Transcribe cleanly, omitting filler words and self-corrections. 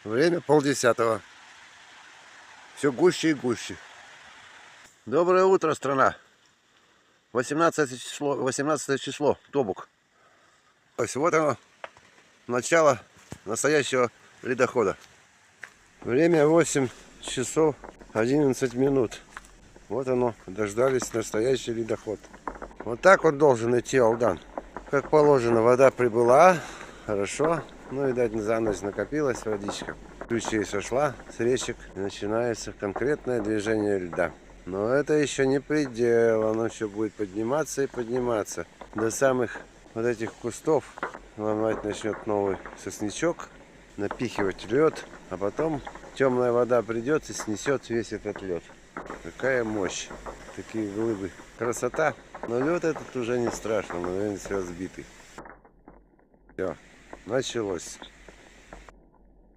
Время 9:30. Все гуще и гуще. Доброе утро, страна. 18 число, Тобук. То есть вот оно, начало настоящего ледохода. Время 8 часов 11 минут. Вот оно, дождались настоящий ледоход. Вот так вот должен идти Алдан. Как положено, вода прибыла, хорошо. Ну, видать, за ночь накопилась водичка. Ключей сошла с речек, и начинается конкретное движение льда. Но это еще не предел, оно еще будет подниматься и подниматься. До самых вот этих кустов ломать начнет новый сосничок, напихивать лед, а потом темная вода придет и снесет весь этот лед. Какая мощь, такие глыбы. Красота. Но лед этот уже не страшно, но весь разбитый. Все, началось.